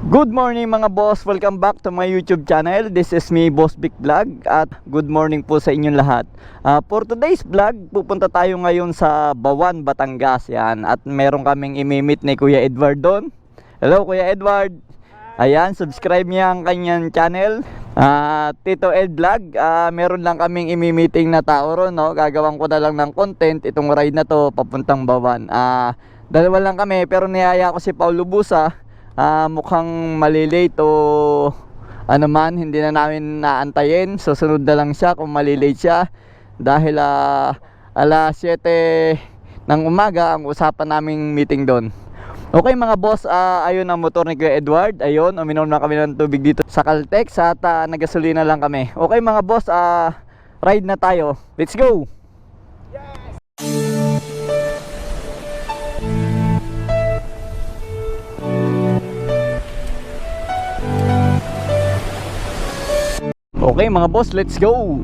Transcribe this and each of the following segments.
Good morning mga boss, welcome back to my YouTube channel. This is me, Boss Vic Vlog, at good morning po sa inyong lahat. For today's vlog, pupunta tayo ngayon sa Bawan, Batangas yan. At meron kaming imimit ni Kuya Edward doon. Hello Kuya Edward. Ayan, subscribe niya ang kanyang channel, Tito Ed Vlog. Meron lang kaming imimiting na tao ron, no? Gagawin ko na lang ng content itong ride na to papuntang Bawan. Dalawa lang kami, pero niyaya ko si Paulo Busa. Mukhang malilate o ano man, hindi na namin naantayin. Susunod na lang siya kung malilate siya. Dahil alas 7 ng umaga ang usapan naming meeting doon. Okay mga boss, ayun ang motor ni Kuya Edward. Ayun, uminom na kami ng tubig dito sa Caltex at nagasolina lang kami. Okay mga boss, ride na tayo. Let's go! Okay mga boss, let's go!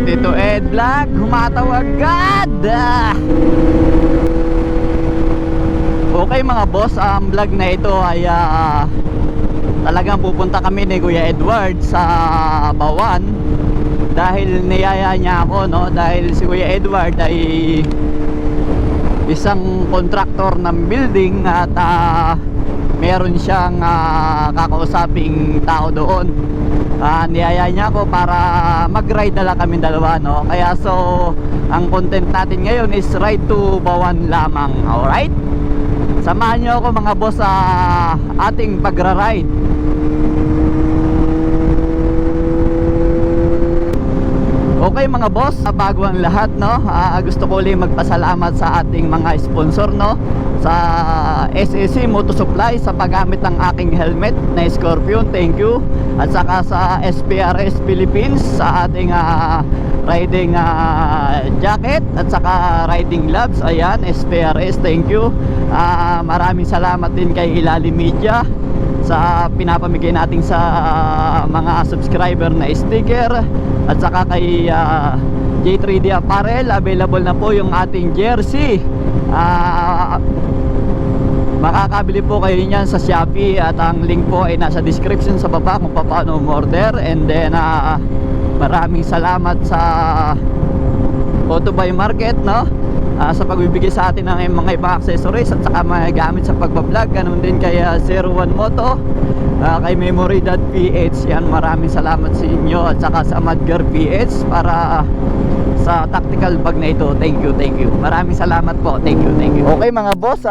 Tito Ed Vlog, humataw agad. Okay mga boss, ang vlog na ito ay talagang pupunta kami ni Kuya Edward sa Bawan. Dahil niyaya niya ako, no? Dahil si Kuya Edward ay isang kontraktor ng building at meron siyang kakausaping tao doon. Niyaya niya ako para mag-ride na lang kami dalawa, no? Kaya so ang content natin ngayon is ride to Bawan lamang. Alright? Samahan niyo ako mga boss sa ating pagra-ride. Okay mga boss, bago ang lahat, no? Gusto ko ulit magpasalamat sa ating mga sponsor, no? Sa SSC Moto Supply sa paggamit ng aking helmet na Scorpion, thank you. At saka sa SPRS Philippines sa ating riding jacket at saka riding gloves. Ayan, SPRS, thank you. Maraming salamat din kay Ilalim Media sa pinapamigay natin sa mga subscriber na sticker. At saka kay J3D Apparel, available na po yung ating jersey. Makakabili po kayo niyan sa Shopee at ang link po ay nasa description sa baba kung paano umorder. And then maraming salamat sa Autobuy Market, no? Sa pagbibigay sa atin ng mga ibang accessories at saka mga gamit sa pagbablog. Ganun din kay 01 Moto, kay Memory.ph. Yan, maraming salamat sa inyo. At saka sa Madgar PH para sa tactical bag na ito. Thank you, thank you. Maraming salamat po. Thank you, thank you. Okay mga boss,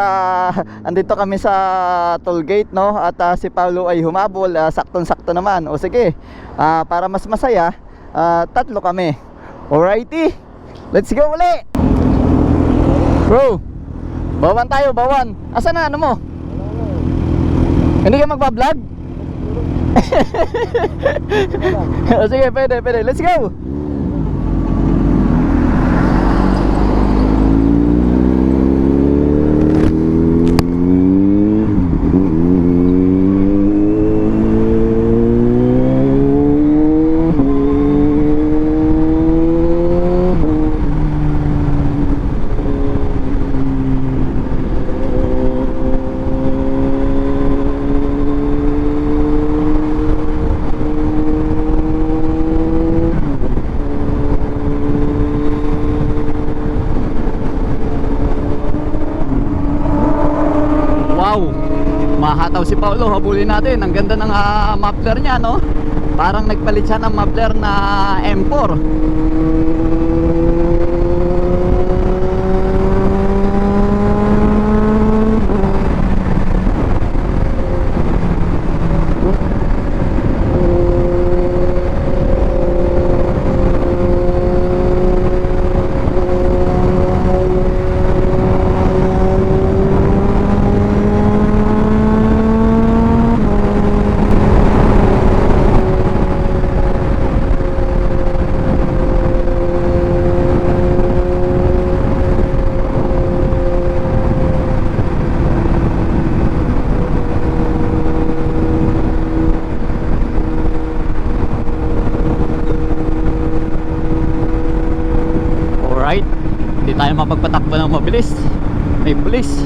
andito kami sa toll gate, no? At si Paulo ay humabol. Saktong-sakto naman. O sige, para mas masaya, tatlo kami. Alrighty, let's go uli. Bro, Bawan tayo, Bawan. Asan na ano mo? Hindi ka magpa-vlog? O sige, pwede. Let's go. Mahataw si Paulo, habulin natin. Ang ganda ng muffler niya, no? Parang nagpalit siya ng muffler na M4. tayo mapagpatakbo ng mabilis, may pulis.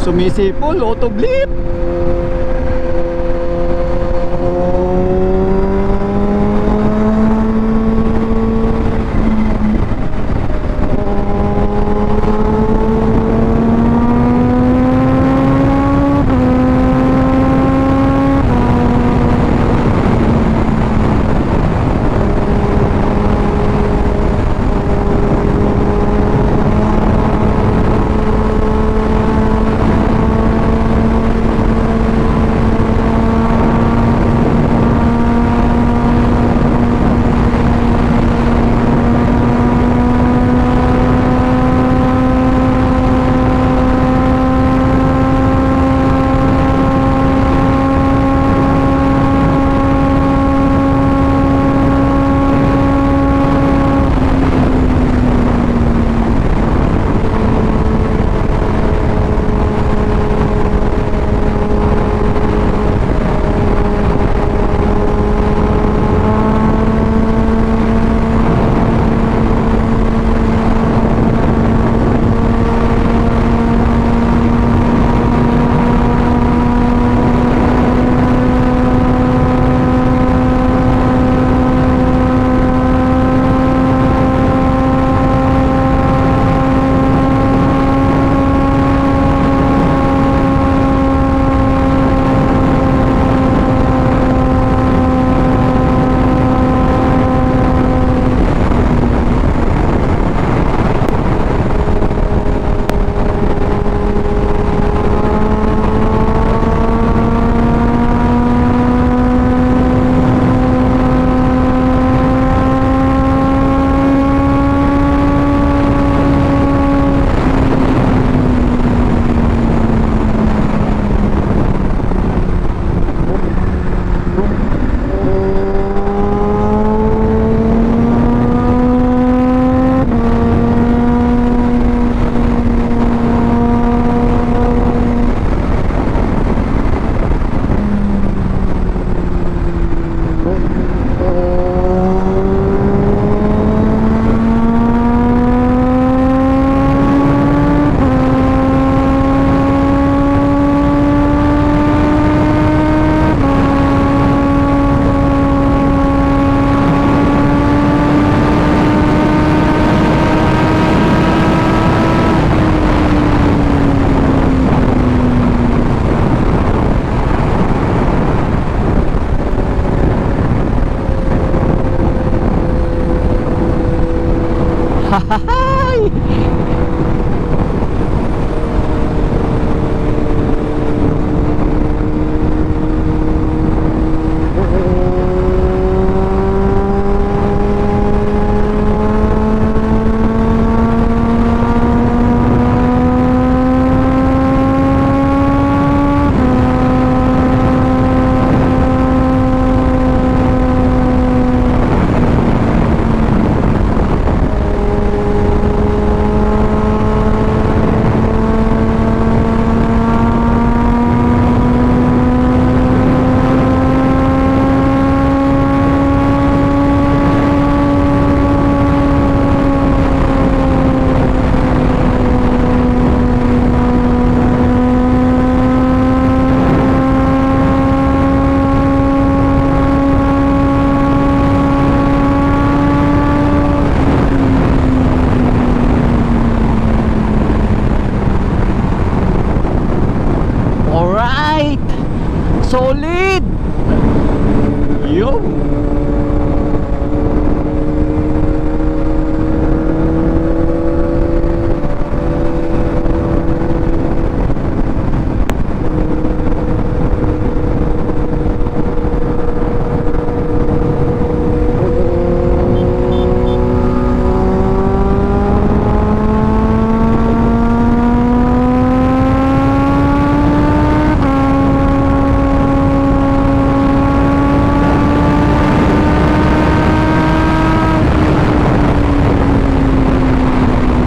Sumisipol, autoblip. Alright, solid. Yo.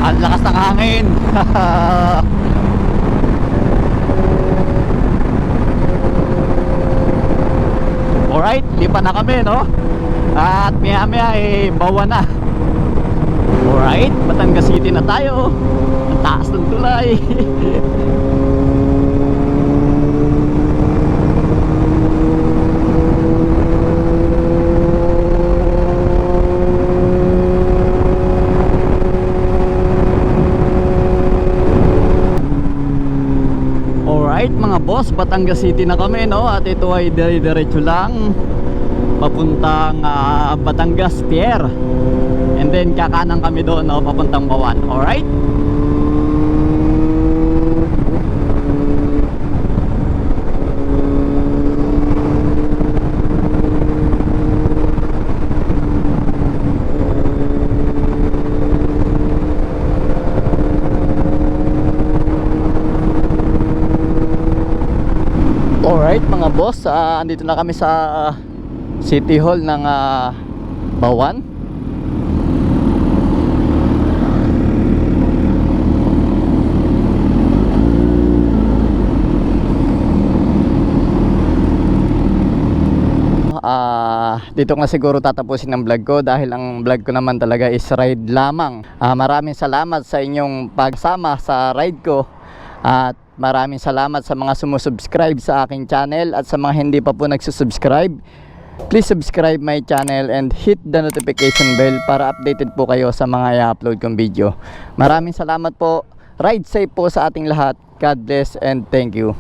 Ang lakas ng hangin. Alright, lipa na kami, no? At maya maya bawa na. Alright, Batangas City na tayo. Ang taas ng tulay. Alright mga boss, Batangas City na kami, no? At ito ay dire-diretso lang papuntang Batangas Pier. And then kakanan kami doon, no? Papuntang Bawan. Alright? Alright mga boss, andito na kami sa City Hall ng Bawan. Dito nga siguro tatapusin ang vlog ko dahil ang vlog ko naman talaga is ride lamang. Maraming salamat sa inyong pagsama sa ride ko. At maraming salamat sa mga sumusubscribe sa aking channel. At sa mga hindi pa po nagsusubscribe, please subscribe my channel and hit the notification bell para updated po kayo sa mga i-upload kong video. Maraming salamat po. Ride safe po sa ating lahat. God bless and thank you.